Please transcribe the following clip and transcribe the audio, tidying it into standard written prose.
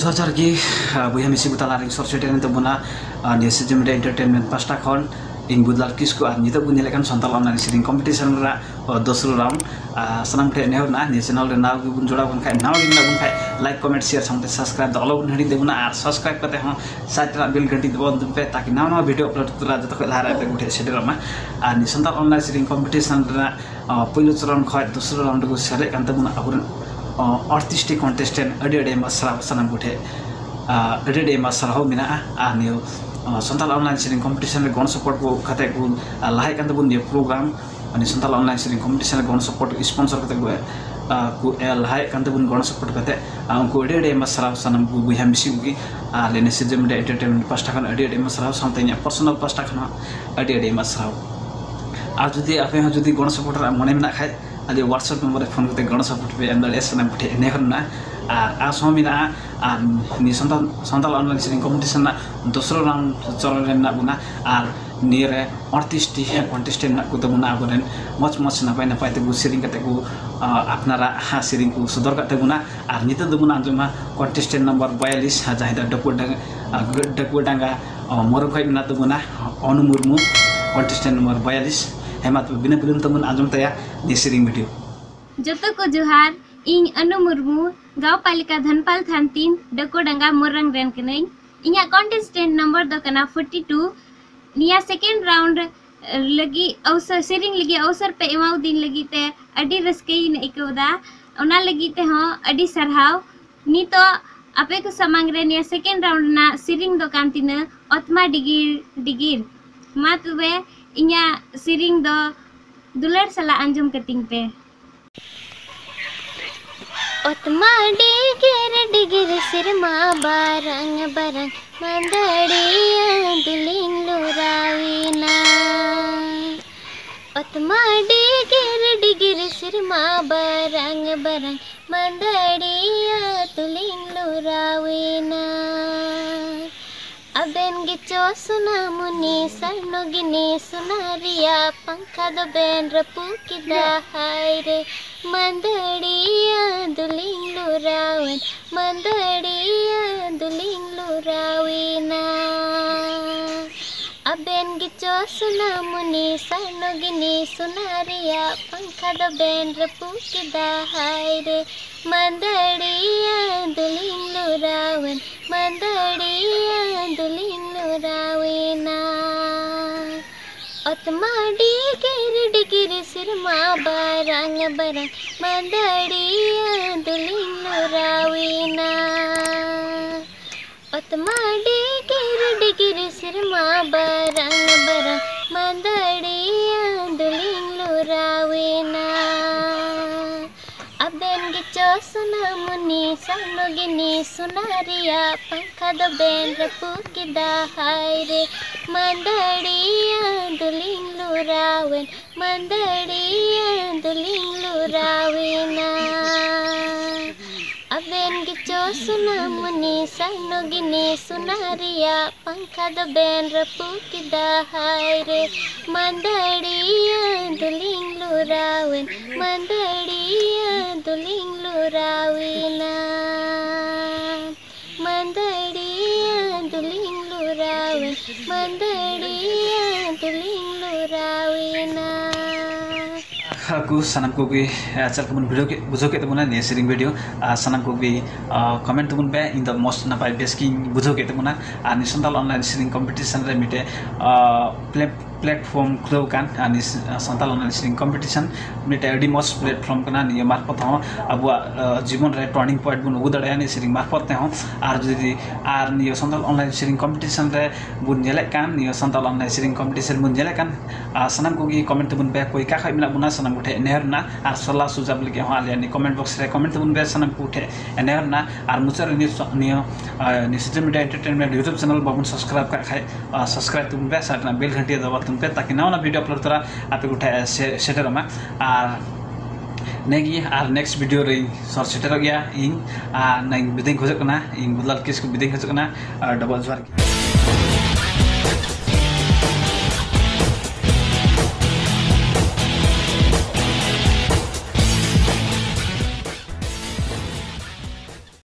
Sajar gi buya misi buta laring sor sete nento buna ni sejam media entertainment pasta kon ing budlar kisku nito bunyi lekan sontal online sering competition ra dosru round sanam te nehor na ni channel re na bun joda bun khai na bun khai like comment share samte subscribe dolo bun hadi debuna ar subscribe kate ho site ra bell घंटी दबाओ तुम पे ताकि ना video upload करा जत को Lara पे उठे सेटे रमा नि संताल ऑनलाइन सरिंग कंपटीशन रा पहिलो चरण खय दोस्रो राउंड को सेले कान्त बुना अबुन आर्टिस्टिक कन्टेस्टेंट अडे मसरा सनम गुठे अडे मसरा हो मिना आनियो संताल ऑनलाइन सरिंग कंपटीशन रे गन सपोर्ट को खते को लाहे कान्त बुन ये प्रोग्राम अनि संताल ऑनलाइन सरिंग कंपटीशन रे गन सपोर्ट स्पॉन्सर कते को लाहे कान्त बुन गन सपोर्ट कते उनको अडे मसरा सनम को बुया मिसी की लेने से जम एंटरटेनमेंट पास्टा खन अडे मसरा समते पर्सनल पास्टा खन अडे मसरा आज जदि आपे जदि गन सपोर्ट मने मिना खाय ali WhatsApp number phone kute gana support pe andal esna puthe ne khonna a somina ni santal online sering competition na dosro round chorren na buna ar nire artist contestant na kuta buna aboren much na pai te bu sering kate ku apnara sering ku sudor kate buna ar nita dubuna anjuma contestant number 42 jahida dakudanga morokai na dubuna Anu Murmu contestant number 42 हेमत बिना बिलुन तमुन आजम तया निसरिंग video जतो को जोहार इन अनु मुर्मू गाँव पालिका धनपाल थान 3 डकोडंगा मोरंग rain कनई इया contestant number the कना 42 निया सेकंड राउंड लगी अवसर सेरिंग लगी अवसर पे एमाउ दिन लगी ते अडी रस्कई ने इकोदा ओना लगी ते हो अडी सरहाव नी तो आपे को समांग रे निया सेकंड राउंड ना सेरिंग द कांतिन अत्मा डिगिर मा तुबे इnya siring do dular sala anjum keting pe otma digir sirma barang mandadiya duling lurawina otma digir sirma barang mandadiya duling lurawina अबेन Gicho सुना मुनी सरनो गिने सुनारिया पंखा दो बेन रपू किदा हाय रे मंदड़िया दुलिंग लुरावन मंदड़िया दुलिंग लुराविना अबेन गिचो सुना मुनी सरनो गिने सुनारिया पंखा दो बेन रपू किदा हाय रे मंदड़िया दुलिंग लुरावन मंदड़िया दुलिंग लुराविना अत्मा डिगिर सिरमा barang मंदड़िया दुलिंग लुराविना अत्मा डिगिर सिरमा barang मंदड़िया दुलिंग लुराविना अबेन गिचो सुना मुनी सानो गिनी सुनारिया पंखा दो बेन रपू किदा हाय रे मंदड़िया दुलिंग लुरावन मंदड़िया दुलिंग लुराविना अबेन गिचो सुना मुनी सानो गिनी सुनारिया पंखा दो बेन रपू किदा हाय रे मंदड़िया दुलिंग लुरावन मंदड़िया दुलिंग लुराविना मंदड़िया दुलिंग लुरावन मंदड़िया दुलिंग लुराविना aku sanam ko bi chal ko video ke bujo ke tabuna ne sharing video sanam ko bi comment tabun be in the most na pai basking bujo ke tabuna ani santal online sharing competition re mite platform klo kan ani santal online sharing competition mite adi most platform kana ni marfat ho abu जीवन रे turning point बुन उदड़े नि sharing marfat te ho ar jodi ar ni santal online sharing competition re bun jele kan ni santal online sharing competition bun jele kan sanam ko gi comment tabun be koi ka khai mina buna sanam उठे एनहरना are सल्ला सुझाव लगे हो आले नि comment box रे comment तुम बे सनम उठे एनहरना आर मुचर नि social media entertainment YouTube channel बाबुन सब्सक्राइब कर खाय सब्सक्राइब तुम बे साटना बेल घंटी दबा तुम पे ताकि नवा वीडियो अपलोड करा आपे उठे सेटर मा आर नेगी आर नेक्स्ट वीडियो रे सर सेटर गया इन आ नै बिदिं खोजकना इन बुदलाल किस को बिदिं खोजकना डबल ज्वार